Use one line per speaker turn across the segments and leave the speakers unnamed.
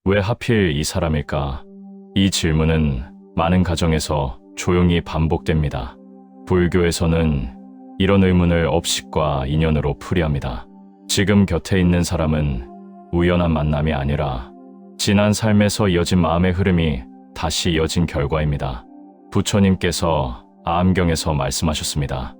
왜 하필 이 사람일까? 이 질문은 많은 가정에서 조용히 반복됩니다. 불교에서는 이런 의문을 업식과 인연으로 풀이합니다. 지금 곁에 있는 사람은 우연한 만남이 아니라 지난 삶에서 이어진 마음의 흐름이 다시 이어진 결과입니다. 부처님께서 아암경에서 말씀하셨습니다.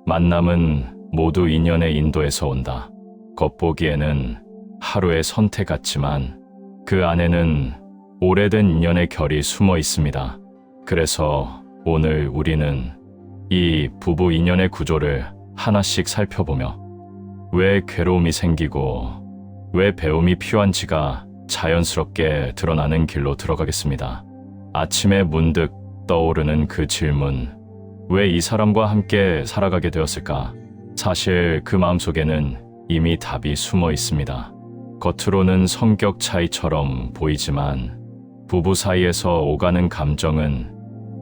만남은 모두 인연의 인도에서 온다. 겉보기에는 하루의 선택 같지만 그 안에는 오래된 인연의 결이 숨어 있습니다. 그래서 오늘 우리는 이 부부 인연의 구조를 하나씩 살펴보며 왜 괴로움이 생기고 왜 배움이 필요한지가 자연스럽게 드러나는 길로 들어가겠습니다. 아침에 문득 떠오르는 그 질문, 왜 이 사람과 함께 살아가게 되었을까? 사실 그 마음속에는 이미 답이 숨어 있습니다. 겉으로는 성격 차이처럼 보이지만 부부 사이에서 오가는 감정은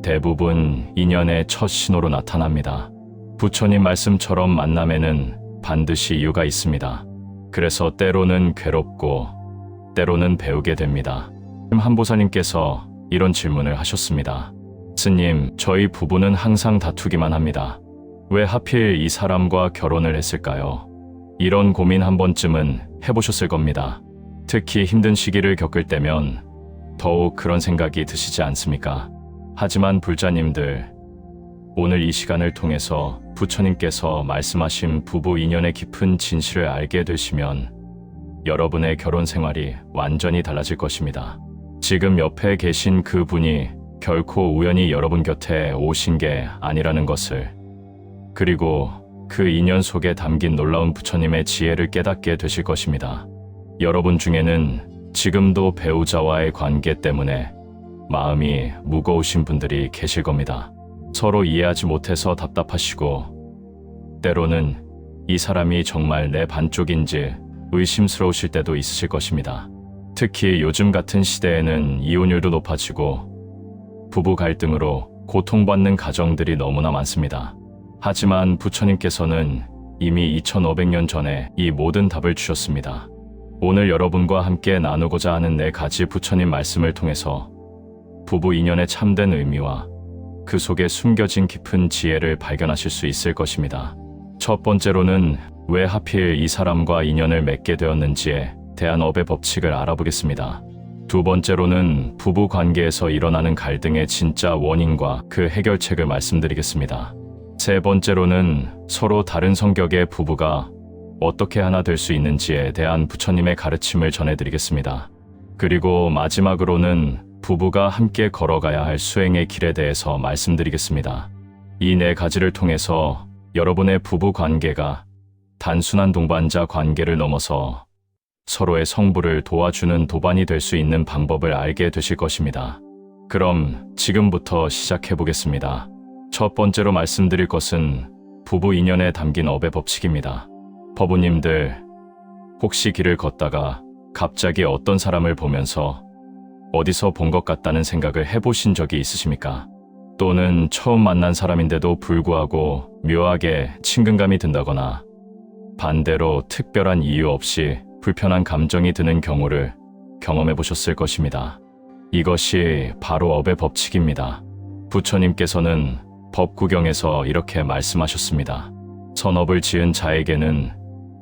대부분 인연의 첫 신호로 나타납니다. 부처님 말씀처럼 만남에는 반드시 이유가 있습니다. 그래서 때로는 괴롭고 때로는 배우게 됩니다. 한보사님께서 이런 질문을 하셨습니다. 스님, 저희 부부는 항상 다투기만 합니다. 왜 하필 이 사람과 결혼을 했을까요? 이런 고민 한 번쯤은 해보셨을 겁니다. 특히 힘든 시기를 겪을 때면 더욱 그런 생각이 드시지 않습니까? 하지만 불자님들, 오늘 이 시간을 통해서 부처님께서 말씀하신 부부 인연의 깊은 진실을 알게 되시면 여러분의 결혼 생활이 완전히 달라질 것입니다. 지금 옆에 계신 그 분이 결코 우연히 여러분 곁에 오신 게 아니라는 것을, 그리고 그 인연 속에 담긴 놀라운 부처님의 지혜를 깨닫게 되실 것입니다. 여러분 중에는 지금도 배우자와의 관계 때문에 마음이 무거우신 분들이 계실 겁니다. 서로 이해하지 못해서 답답하시고 때로는 이 사람이 정말 내 반쪽인지 의심스러우실 때도 있으실 것입니다. 특히 요즘 같은 시대에는 이혼율도 높아지고 부부 갈등으로 고통받는 가정들이 너무나 많습니다. 하지만 부처님께서는 이미 2500년 전에 이 모든 답을 주셨습니다. 오늘 여러분과 함께 나누고자 하는 4가지 부처님 말씀을 통해서 부부 인연의 참된 의미와 그 속에 숨겨진 깊은 지혜를 발견하실 수 있을 것입니다. 첫 번째로는 왜 하필 이 사람과 인연을 맺게 되었는지에 대한 업의 법칙을 알아보겠습니다. 두 번째로는 부부 관계에서 일어나는 갈등의 진짜 원인과 그 해결책을 말씀드리겠습니다. 세 번째로는 서로 다른 성격의 부부가 어떻게 하나 될 수 있는지에 대한 부처님의 가르침을 전해드리겠습니다. 그리고 마지막으로는 부부가 함께 걸어가야 할 수행의 길에 대해서 말씀드리겠습니다. 이 4가지를 통해서 여러분의 부부 관계가 단순한 동반자 관계를 넘어서 서로의 성부를 도와주는 도반이 될 수 있는 방법을 알게 되실 것입니다. 그럼 지금부터 시작해 보겠습니다. 첫 번째로 말씀드릴 것은 부부 인연에 담긴 업의 법칙입니다. 법우님들, 혹시 길을 걷다가 갑자기 어떤 사람을 보면서 어디서 본 것 같다는 생각을 해보신 적이 있으십니까? 또는 처음 만난 사람인데도 불구하고 묘하게 친근감이 든다거나 반대로 특별한 이유 없이 불편한 감정이 드는 경우를 경험해 보셨을 것입니다. 이것이 바로 업의 법칙입니다. 부처님께서는 법구경에서 이렇게 말씀하셨습니다. 선업을 지은 자에게는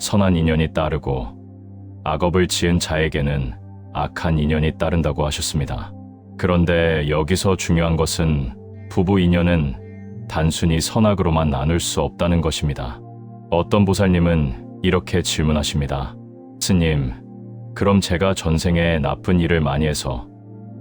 선한 인연이 따르고 악업을 지은 자에게는 악한 인연이 따른다고 하셨습니다. 그런데 여기서 중요한 것은 부부 인연은 단순히 선악으로만 나눌 수 없다는 것입니다. 어떤 보살님은 이렇게 질문하십니다. 스님, 그럼 제가 전생에 나쁜 일을 많이 해서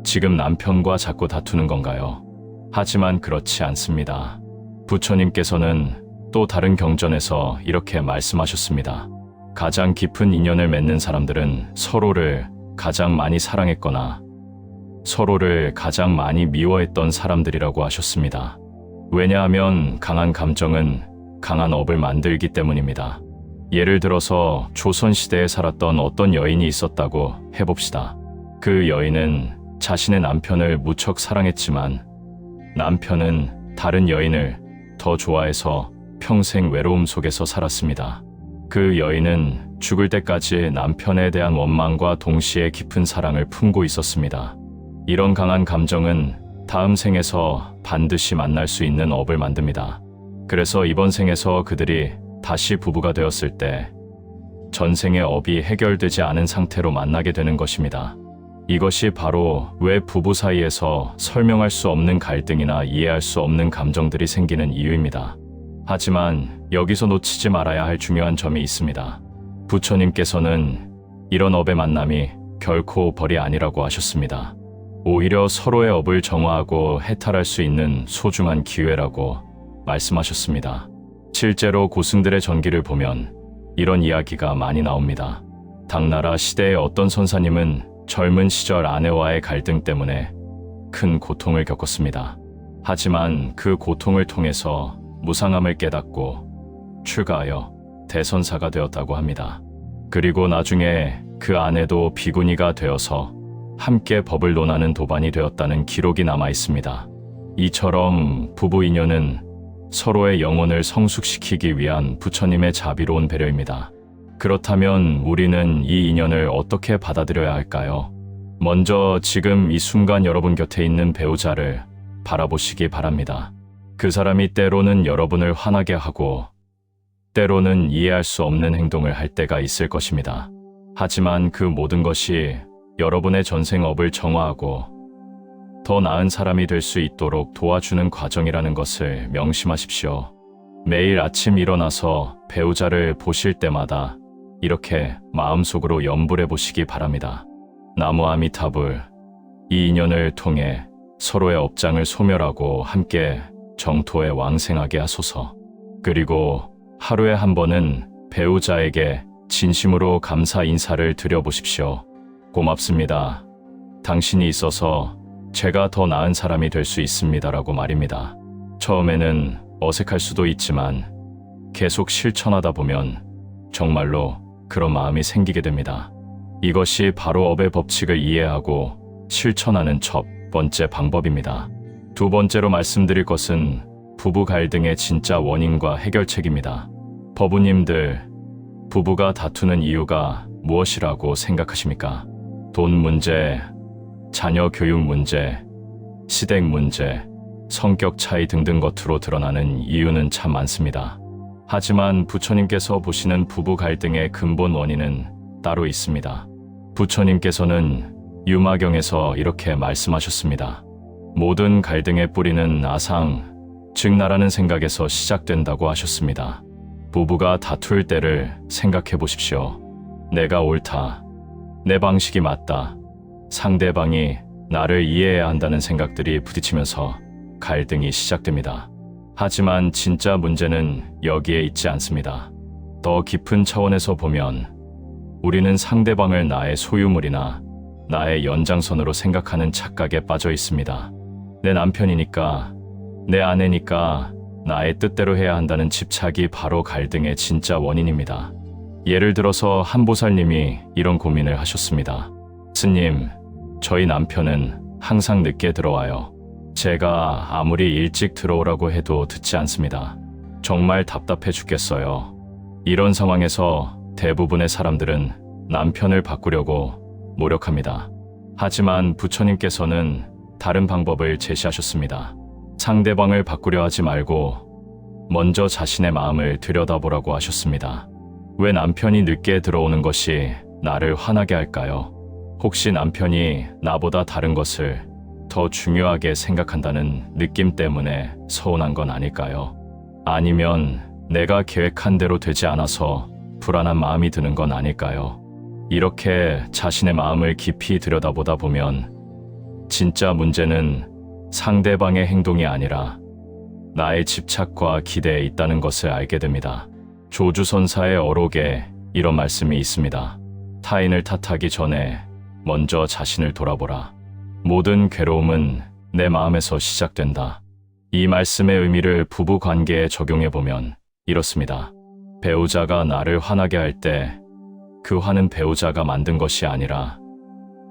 지금 남편과 자꾸 다투는 건가요? 하지만 그렇지 않습니다. 부처님께서는 또 다른 경전에서 이렇게 말씀하셨습니다. 가장 깊은 인연을 맺는 사람들은 서로를 가장 많이 사랑했거나 서로를 가장 많이 미워했던 사람들이라고 하셨습니다. 왜냐하면 강한 감정은 강한 업을 만들기 때문입니다. 예를 들어서 조선시대에 살았던 어떤 여인이 있었다고 해봅시다. 그 여인은 자신의 남편을 무척 사랑했지만 남편은 다른 여인을 더 좋아해서 평생 외로움 속에서 살았습니다. 그 여인은 죽을 때까지 남편에 대한 원망과 동시에 깊은 사랑을 품고 있었습니다. 이런 강한 감정은 다음 생에서 반드시 만날 수 있는 업을 만듭니다. 그래서 이번 생에서 그들이 다시 부부가 되었을 때 전생의 업이 해결되지 않은 상태로 만나게 되는 것입니다. 이것이 바로 왜 부부 사이에서 설명할 수 없는 갈등이나 이해할 수 없는 감정들이 생기는 이유입니다. 하지만 여기서 놓치지 말아야 할 중요한 점이 있습니다. 부처님께서는 이런 업의 만남이 결코 벌이 아니라고 하셨습니다. 오히려 서로의 업을 정화하고 해탈할 수 있는 소중한 기회라고 말씀하셨습니다. 실제로 고승들의 전기를 보면 이런 이야기가 많이 나옵니다. 당나라 시대의 어떤 선사님은 젊은 시절 아내와의 갈등 때문에 큰 고통을 겪었습니다. 하지만 그 고통을 통해서 무상함을 깨닫고 출가하여 대선사가 되었다고 합니다. 그리고 나중에 그 아내도 비구니가 되어서 함께 법을 논하는 도반이 되었다는 기록이 남아 있습니다. 이처럼 부부 인연은 서로의 영혼을 성숙시키기 위한 부처님의 자비로운 배려입니다. 그렇다면 우리는 이 인연을 어떻게 받아들여야 할까요? 먼저 지금 이 순간 여러분 곁에 있는 배우자를 바라보시기 바랍니다. 그 사람이 때로는 여러분을 화나게 하고 때로는 이해할 수 없는 행동을 할 때가 있을 것입니다. 하지만 그 모든 것이 여러분의 전생업을 정화하고 더 나은 사람이 될 수 있도록 도와주는 과정이라는 것을 명심하십시오. 매일 아침 일어나서 배우자를 보실 때마다 이렇게 마음속으로 염불해 보시기 바랍니다. 나무 아미타불, 이 인연을 통해 서로의 업장을 소멸하고 함께 정토에 왕생하게 하소서. 그리고 하루에 한 번은 배우자에게 진심으로 감사 인사를 드려보십시오. 고맙습니다. 당신이 있어서 제가 더 나은 사람이 될 수 있습니다라고 말입니다. 처음에는 어색할 수도 있지만 계속 실천하다 보면 정말로 그런 마음이 생기게 됩니다. 이것이 바로 업의 법칙을 이해하고 실천하는 첫 번째 방법입니다. 두 번째로 말씀드릴 것은 부부 갈등의 진짜 원인과 해결책입니다. 법우님들, 부부가 다투는 이유가 무엇이라고 생각하십니까? 돈 문제, 자녀 교육 문제, 시댁 문제, 성격 차이 등등 겉으로 드러나는 이유는 참 많습니다. 하지만 부처님께서 보시는 부부 갈등의 근본 원인은 따로 있습니다. 부처님께서는 유마경에서 이렇게 말씀하셨습니다. 모든 갈등의 뿌리는 아상, 즉 나라는 생각에서 시작된다고 하셨습니다. 부부가 다툴 때를 생각해 보십시오. 내가 옳다, 내 방식이 맞다, 상대방이 나를 이해해야 한다는 생각들이 부딪히면서 갈등이 시작됩니다. 하지만 진짜 문제는 여기에 있지 않습니다. 더 깊은 차원에서 보면 우리는 상대방을 나의 소유물이나 나의 연장선으로 생각하는 착각에 빠져 있습니다. 내 남편이니까, 내 아내니까 나의 뜻대로 해야 한다는 집착이 바로 갈등의 진짜 원인입니다. 예를 들어서 한 보살님이 이런 고민을 하셨습니다. 스님, 저희 남편은 항상 늦게 들어와요. 제가 아무리 일찍 들어오라고 해도 듣지 않습니다. 정말 답답해 죽겠어요. 이런 상황에서 대부분의 사람들은 남편을 바꾸려고 노력합니다. 하지만 부처님께서는 다른 방법을 제시하셨습니다. 상대방을 바꾸려 하지 말고 먼저 자신의 마음을 들여다보라고 하셨습니다. 왜 남편이 늦게 들어오는 것이 나를 화나게 할까요? 혹시 남편이 나보다 다른 것을 더 중요하게 생각한다는 느낌 때문에 서운한 건 아닐까요? 아니면 내가 계획한 대로 되지 않아서 불안한 마음이 드는 건 아닐까요? 이렇게 자신의 마음을 깊이 들여다보다 보면 진짜 문제는 상대방의 행동이 아니라 나의 집착과 기대에 있다는 것을 알게 됩니다. 조주선사의 어록에 이런 말씀이 있습니다. 타인을 탓하기 전에 먼저 자신을 돌아보라. 모든 괴로움은 내 마음에서 시작된다. 이 말씀의 의미를 부부 관계에 적용해보면 이렇습니다. 배우자가 나를 화나게 할 때 그 화는 배우자가 만든 것이 아니라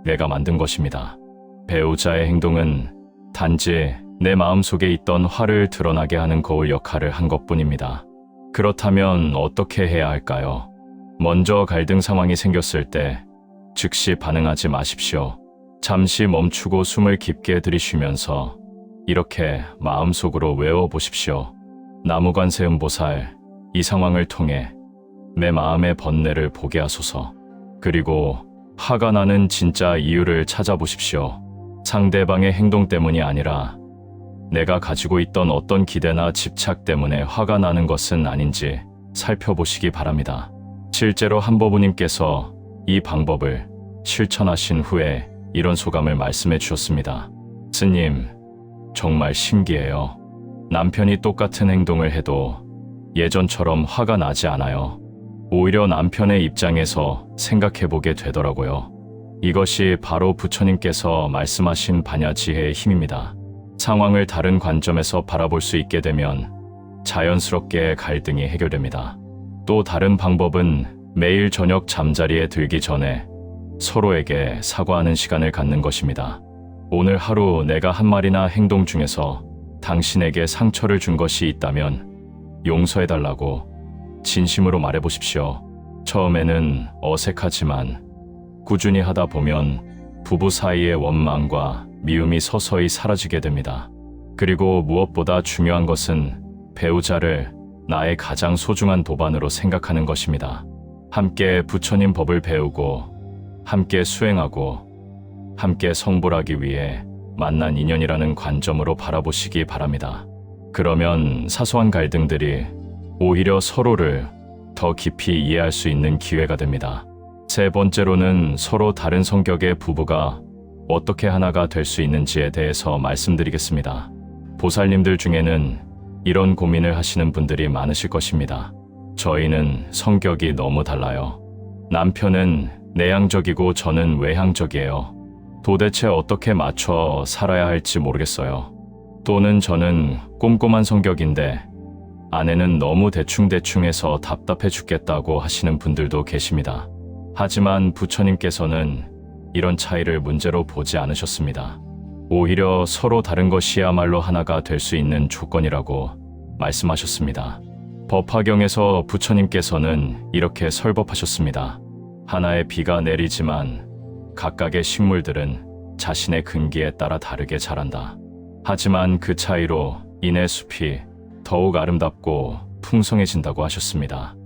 내가 만든 것입니다. 배우자의 행동은 단지 내 마음속에 있던 화를 드러나게 하는 거울 역할을 한 것뿐입니다. 그렇다면 어떻게 해야 할까요? 먼저 갈등 상황이 생겼을 때 즉시 반응하지 마십시오. 잠시 멈추고 숨을 깊게 들이쉬면서 이렇게 마음속으로 외워보십시오. 나무관세음보살, 이 상황을 통해 내 마음의 번뇌를 보게 하소서. 그리고 화가 나는 진짜 이유를 찾아보십시오. 상대방의 행동 때문이 아니라 내가 가지고 있던 어떤 기대나 집착 때문에 화가 나는 것은 아닌지 살펴보시기 바랍니다. 실제로 한법우님께서 이 방법을 실천하신 후에 이런 소감을 말씀해 주셨습니다. 스님, 정말 신기해요. 남편이 똑같은 행동을 해도 예전처럼 화가 나지 않아요. 오히려 남편의 입장에서 생각해보게 되더라고요. 이것이 바로 부처님께서 말씀하신 반야지혜의 힘입니다. 상황을 다른 관점에서 바라볼 수 있게 되면 자연스럽게 갈등이 해결됩니다. 또 다른 방법은 매일 저녁 잠자리에 들기 전에 서로에게 사과하는 시간을 갖는 것입니다. 오늘 하루 내가 한 말이나 행동 중에서 당신에게 상처를 준 것이 있다면 용서해달라고 진심으로 말해보십시오. 처음에는 어색하지만 꾸준히 하다 보면 부부 사이의 원망과 미움이 서서히 사라지게 됩니다. 그리고 무엇보다 중요한 것은 배우자를 나의 가장 소중한 도반으로 생각하는 것입니다. 함께 부처님 법을 배우고 함께 수행하고 함께 성불하기 위해 만난 인연이라는 관점으로 바라보시기 바랍니다. 그러면 사소한 갈등들이 오히려 서로를 더 깊이 이해할 수 있는 기회가 됩니다. 세 번째로는 서로 다른 성격의 부부가 어떻게 하나가 될 수 있는지에 대해서 말씀드리겠습니다. 보살님들 중에는 이런 고민을 하시는 분들이 많으실 것입니다. 저희는 성격이 너무 달라요. 남편은 내향적이고 저는 외향적이에요. 도대체 어떻게 맞춰 살아야 할지 모르겠어요. 또는 저는 꼼꼼한 성격인데 아내는 너무 대충대충해서 답답해 죽겠다고 하시는 분들도 계십니다. 하지만 부처님께서는 이런 차이를 문제로 보지 않으셨습니다. 오히려 서로 다른 것이야말로 하나가 될 수 있는 조건이라고 말씀하셨습니다. 법화경에서 부처님께서는 이렇게 설법하셨습니다. 하나의 비가 내리지만 각각의 식물들은 자신의 근기에 따라 다르게 자란다. 하지만 그 차이로 인해 숲이 더욱 아름답고 풍성해진다고 하셨습니다.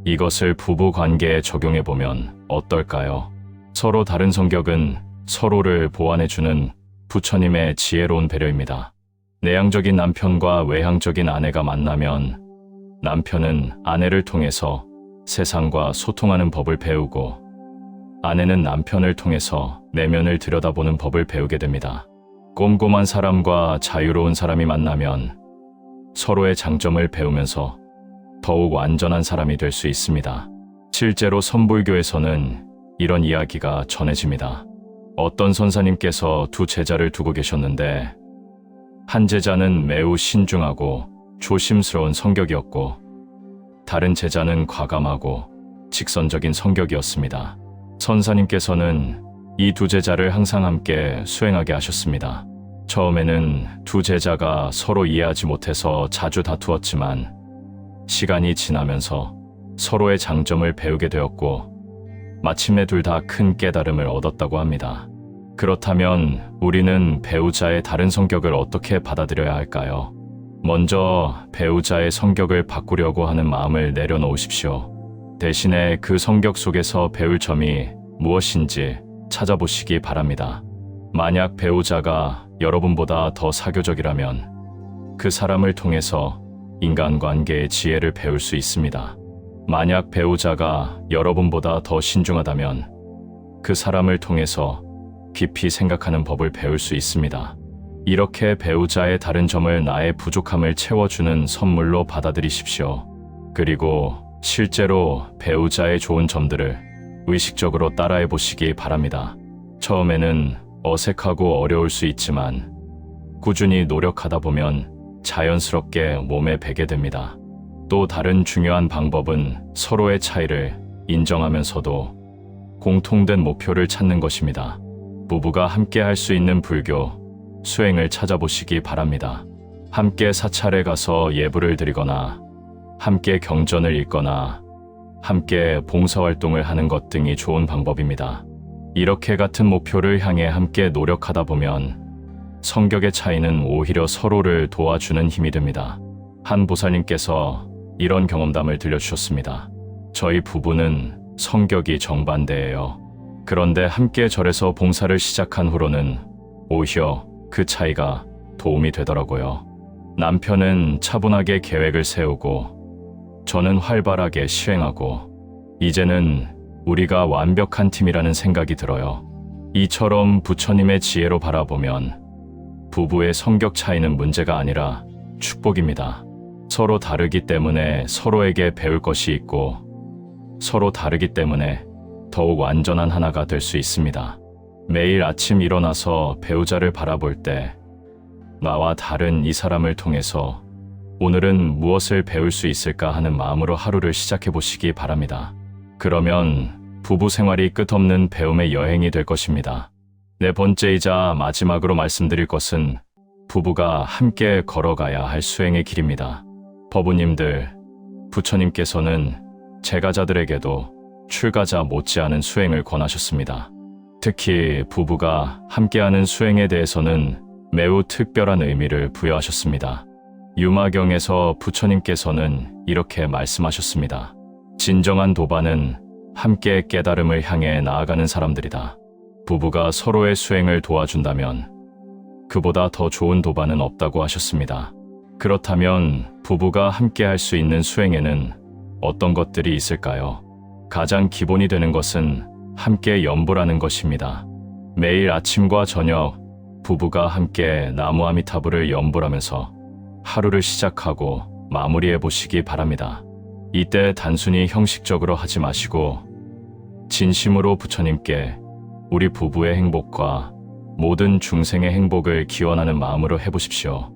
이것을 부부 관계에 적용해보면 어떨까요? 서로 다른 성격은 서로를 보완해주는 부처님의 지혜로운 배려입니다. 내향적인 남편과 외향적인 아내가 만나면 남편은 아내를 통해서 세상과 소통하는 법을 배우고 아내는 남편을 통해서 내면을 들여다보는 법을 배우게 됩니다. 꼼꼼한 사람과 자유로운 사람이 만나면 서로의 장점을 배우면서 더욱 완전한 사람이 될 수 있습니다. 실제로 선불교에서는 이런 이야기가 전해집니다. 어떤 선사님께서 두 제자를 두고 계셨는데 한 제자는 매우 신중하고 조심스러운 성격이었고 다른 제자는 과감하고 직선적인 성격이었습니다. 선사님께서는 이 두 제자를 항상 함께 수행하게 하셨습니다. 처음에는 두 제자가 서로 이해하지 못해서 자주 다투었지만 시간이 지나면서 서로의 장점을 배우게 되었고 마침내 둘 다 큰 깨달음을 얻었다고 합니다. 그렇다면 우리는 배우자의 다른 성격을 어떻게 받아들여야 할까요? 먼저 배우자의 성격을 바꾸려고 하는 마음을 내려놓으십시오. 대신에 그 성격 속에서 배울 점이 무엇인지 찾아보시기 바랍니다. 만약 배우자가 여러분보다 더 사교적이라면 그 사람을 통해서 인간관계의 지혜를 배울 수 있습니다. 만약 배우자가 여러분보다 더 신중하다면 그 사람을 통해서 깊이 생각하는 법을 배울 수 있습니다. 이렇게 배우자의 다른 점을 나의 부족함을 채워주는 선물로 받아들이십시오. 그리고 실제로 배우자의 좋은 점들을 의식적으로 따라해 보시기 바랍니다. 처음에는 어색하고 어려울 수 있지만 꾸준히 노력하다 보면 자연스럽게 몸에 배게 됩니다. 또 다른 중요한 방법은 서로의 차이를 인정하면서도 공통된 목표를 찾는 것입니다. 부부가 함께 할 수 있는 불교, 수행을 찾아보시기 바랍니다. 함께 사찰에 가서 예불을 드리거나 함께 경전을 읽거나 함께 봉사활동을 하는 것 등이 좋은 방법입니다. 이렇게 같은 목표를 향해 함께 노력하다 보면 성격의 차이는 오히려 서로를 도와주는 힘이 됩니다. 한 보살님께서 이런 경험담을 들려주셨습니다. 저희 부부는 성격이 정반대예요. 그런데 함께 절에서 봉사를 시작한 후로는 오히려 그 차이가 도움이 되더라고요. 남편은 차분하게 계획을 세우고 저는 활발하게 실행하고 이제는 우리가 완벽한 팀이라는 생각이 들어요. 이처럼 부처님의 지혜로 바라보면 부부의 성격 차이는 문제가 아니라 축복입니다. 서로 다르기 때문에 서로에게 배울 것이 있고 서로 다르기 때문에 더욱 완전한 하나가 될 수 있습니다. 매일 아침 일어나서 배우자를 바라볼 때 나와 다른 이 사람을 통해서 오늘은 무엇을 배울 수 있을까 하는 마음으로 하루를 시작해 보시기 바랍니다. 그러면 부부 생활이 끝없는 배움의 여행이 될 것입니다. 네 번째이자 마지막으로 말씀드릴 것은 부부가 함께 걸어가야 할 수행의 길입니다. 법우님들, 부처님께서는 제가자들에게도 출가자 못지않은 수행을 권하셨습니다. 특히 부부가 함께하는 수행에 대해서는 매우 특별한 의미를 부여하셨습니다. 유마경에서 부처님께서는 이렇게 말씀하셨습니다. 진정한 도반은 함께 깨달음을 향해 나아가는 사람들이다. 부부가 서로의 수행을 도와준다면 그보다 더 좋은 도반은 없다고 하셨습니다. 그렇다면 부부가 함께 할 수 있는 수행에는 어떤 것들이 있을까요? 가장 기본이 되는 것은 함께 연불하는 것입니다. 매일 아침과 저녁 부부가 함께 나무 아미타불을 연불하면서 하루를 시작하고 마무리해 보시기 바랍니다. 이때 단순히 형식적으로 하지 마시고 진심으로 부처님께 우리 부부의 행복과 모든 중생의 행복을 기원하는 마음으로 해보십시오.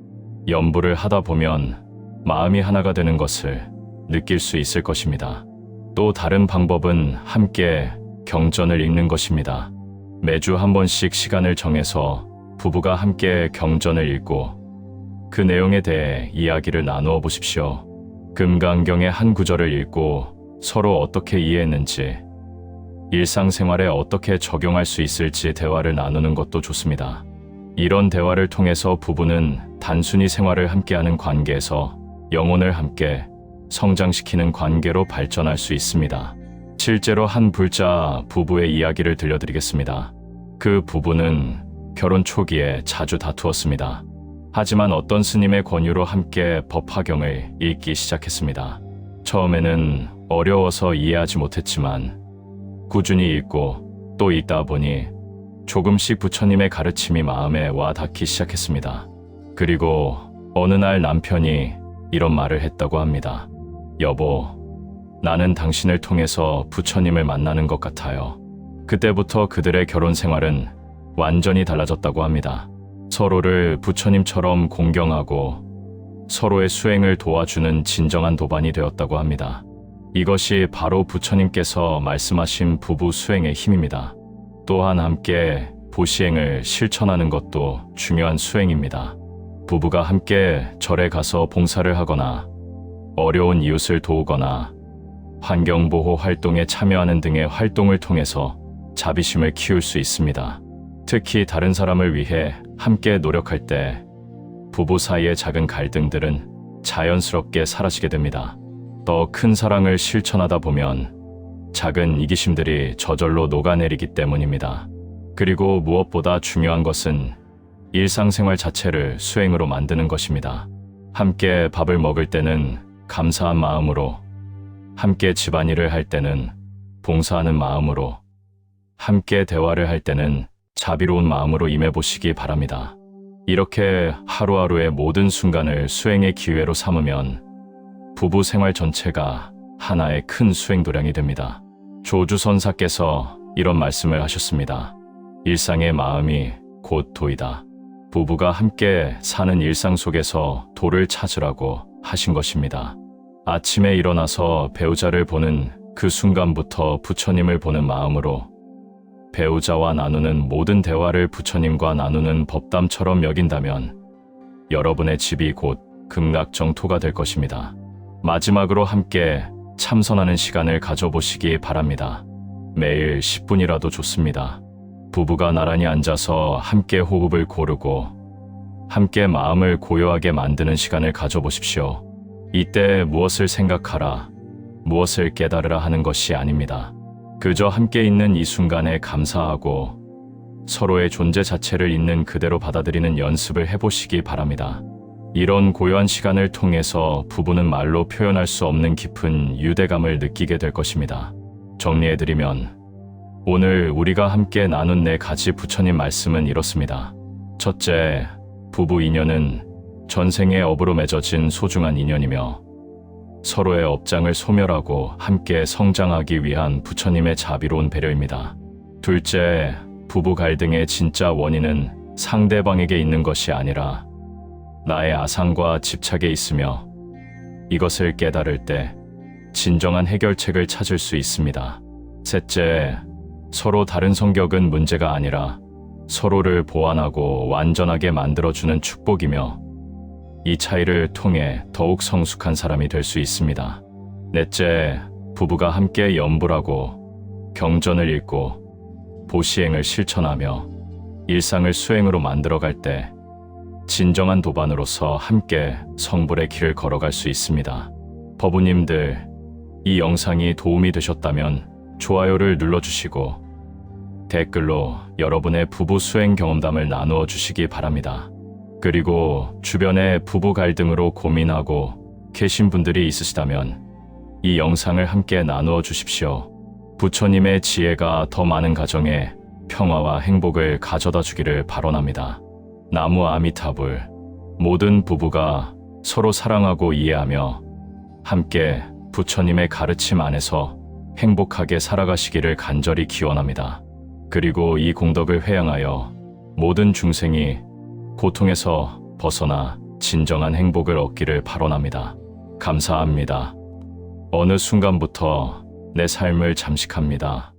연불을 하다 보면 마음이 하나가 되는 것을 느낄 수 있을 것입니다. 또 다른 방법은 함께 경전을 읽는 것입니다. 매주 한 번씩 시간을 정해서 부부가 함께 경전을 읽고 그 내용에 대해 이야기를 나누어 보십시오. 금강경의 한 구절을 읽고 서로 어떻게 이해했는지, 일상생활에 어떻게 적용할 수 있을지 대화를 나누는 것도 좋습니다. 이런 대화를 통해서 부부는 단순히 생활을 함께하는 관계에서 영혼을 함께 성장시키는 관계로 발전할 수 있습니다. 실제로 한 불자 부부의 이야기를 들려드리겠습니다. 그 부부는 결혼 초기에 자주 다투었습니다. 하지만 어떤 스님의 권유로 함께 법화경을 읽기 시작했습니다. 처음에는 어려워서 이해하지 못했지만 꾸준히 읽고 또 읽다 보니 조금씩 부처님의 가르침이 마음에 와 닿기 시작했습니다. 그리고 어느 날 남편이 이런 말을 했다고 합니다. 여보, 나는 당신을 통해서 부처님을 만나는 것 같아요. 그때부터 그들의 결혼 생활은 완전히 달라졌다고 합니다. 서로를 부처님처럼 공경하고 서로의 수행을 도와주는 진정한 도반이 되었다고 합니다. 이것이 바로 부처님께서 말씀하신 부부 수행의 힘입니다. 또한 함께 보시행을 실천하는 것도 중요한 수행입니다. 부부가 함께 절에 가서 봉사를 하거나 어려운 이웃을 도우거나 환경보호 활동에 참여하는 등의 활동을 통해서 자비심을 키울 수 있습니다. 특히 다른 사람을 위해 함께 노력할 때 부부 사이의 작은 갈등들은 자연스럽게 사라지게 됩니다. 더 큰 사랑을 실천하다 보면 작은 이기심들이 저절로 녹아내리기 때문입니다. 그리고 무엇보다 중요한 것은 일상생활 자체를 수행으로 만드는 것입니다. 함께 밥을 먹을 때는 감사한 마음으로, 함께 집안일을 할 때는 봉사하는 마음으로, 함께 대화를 할 때는 자비로운 마음으로 임해보시기 바랍니다. 이렇게 하루하루의 모든 순간을 수행의 기회로 삼으면 부부 생활 전체가 하나의 큰 수행 도량이 됩니다. 조주선사께서 이런 말씀을 하셨습니다. 일상의 마음이 곧 도이다. 부부가 함께 사는 일상 속에서 도를 찾으라고 하신 것입니다. 아침에 일어나서 배우자를 보는 그 순간부터 부처님을 보는 마음으로 배우자와 나누는 모든 대화를 부처님과 나누는 법담처럼 여긴다면 여러분의 집이 곧 극락정토가 될 것입니다. 마지막으로 함께 참선하는 시간을 가져보시기 바랍니다. 매일 10분이라도 좋습니다. 부부가 나란히 앉아서 함께 호흡을 고르고 함께 마음을 고요하게 만드는 시간을 가져보십시오. 이때 무엇을 생각하라, 무엇을 깨달으라 하는 것이 아닙니다. 그저 함께 있는 이 순간에 감사하고 서로의 존재 자체를 있는 그대로 받아들이는 연습을 해보시기 바랍니다. 이런 고요한 시간을 통해서 부부는 말로 표현할 수 없는 깊은 유대감을 느끼게 될 것입니다. 정리해드리면 오늘 우리가 함께 나눈 4가지 부처님 말씀은 이렇습니다. 첫째, 부부 인연은 전생의 업으로 맺어진 소중한 인연이며 서로의 업장을 소멸하고 함께 성장하기 위한 부처님의 자비로운 배려입니다. 둘째, 부부 갈등의 진짜 원인은 상대방에게 있는 것이 아니라 나의 아상과 집착에 있으며 이것을 깨달을 때 진정한 해결책을 찾을 수 있습니다. 셋째, 서로 다른 성격은 문제가 아니라 서로를 보완하고 완전하게 만들어주는 축복이며 이 차이를 통해 더욱 성숙한 사람이 될 수 있습니다. 넷째, 부부가 함께 염불하고 경전을 읽고 보시행을 실천하며 일상을 수행으로 만들어갈 때 진정한 도반으로서 함께 성불의 길을 걸어갈 수 있습니다. 법우님들, 이 영상이 도움이 되셨다면 좋아요를 눌러주시고 댓글로 여러분의 부부 수행 경험담을 나누어 주시기 바랍니다. 그리고 주변에 부부 갈등으로 고민하고 계신 분들이 있으시다면 이 영상을 함께 나누어 주십시오. 부처님의 지혜가 더 많은 가정에 평화와 행복을 가져다 주기를 발언합니다. 나무 아미타불. 모든 부부가 서로 사랑하고 이해하며 함께 부처님의 가르침 안에서 행복하게 살아가시기를 간절히 기원합니다. 그리고 이 공덕을 회양하여 모든 중생이 고통에서 벗어나 진정한 행복을 얻기를 발언합니다. 감사합니다. 어느 순간부터 내 삶을 잠식합니다.